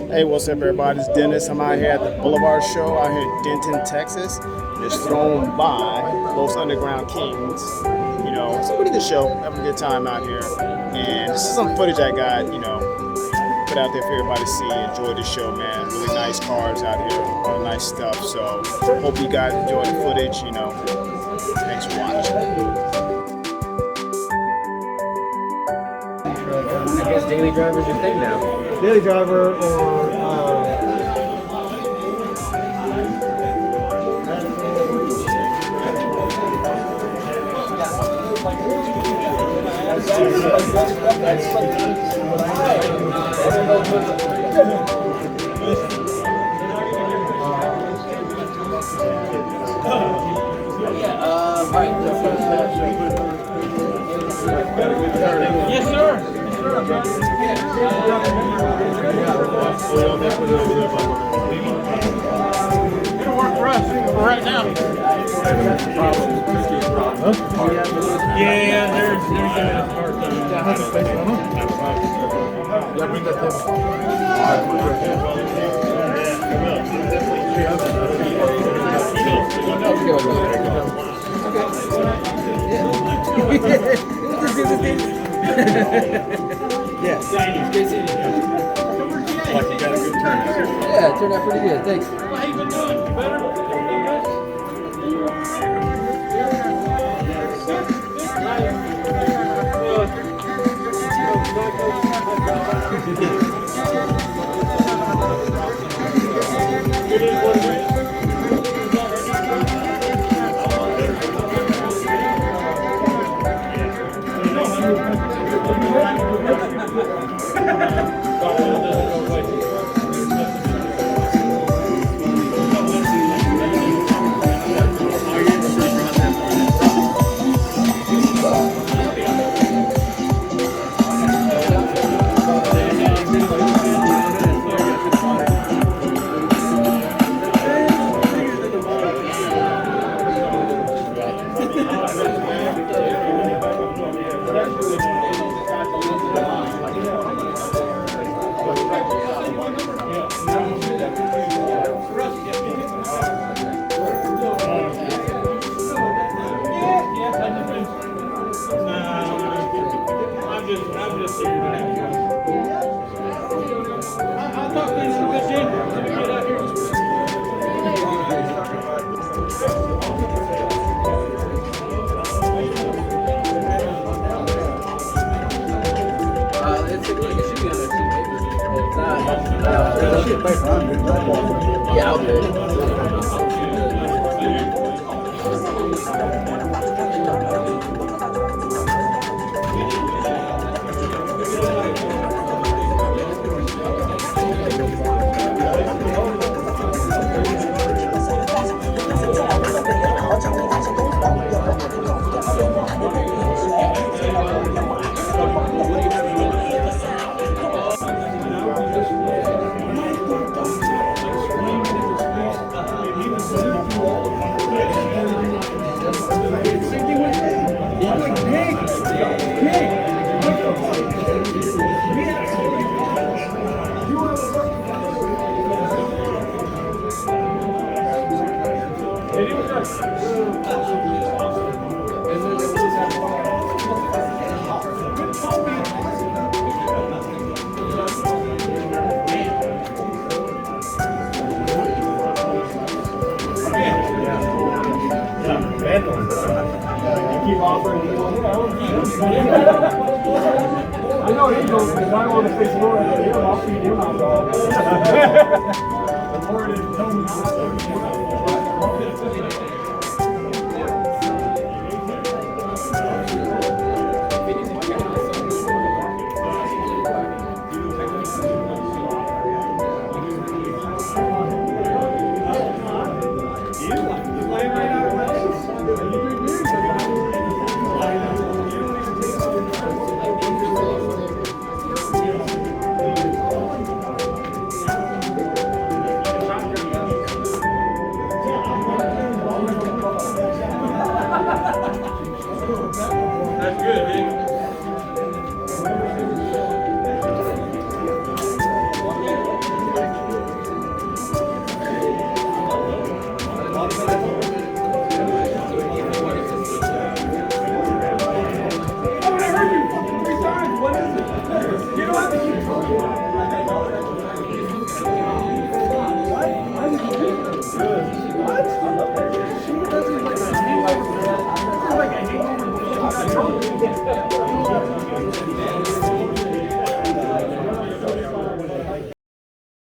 Hey, what's up, everybody? It's Dennis. I'm out here at the Blvd show out here in Denton, Texas. It's thrown by Los Underground Kings. You know, it's a pretty good show. Having a good time out here. And this is some footage I got, put out there for everybody to see. Enjoy the show, man. Really nice cars out here, all the nice stuff. So, hope you guys enjoy the footage. Thanks for watching. I guess daily driver's your thing now. Daily driver or yes, sir. It'll work for us for right now. Yeah, there's Yeah. Like you got a good turn. Yeah, it turned out pretty good. Thanks. How you been doing? You better? It is what it is. I'm just here. I'll talk to you some good shit when we get out here. Yeah, I'll do it. keep offering I know he goes, because I want to face Lord, I'll feed him out all. The Lord is telling me.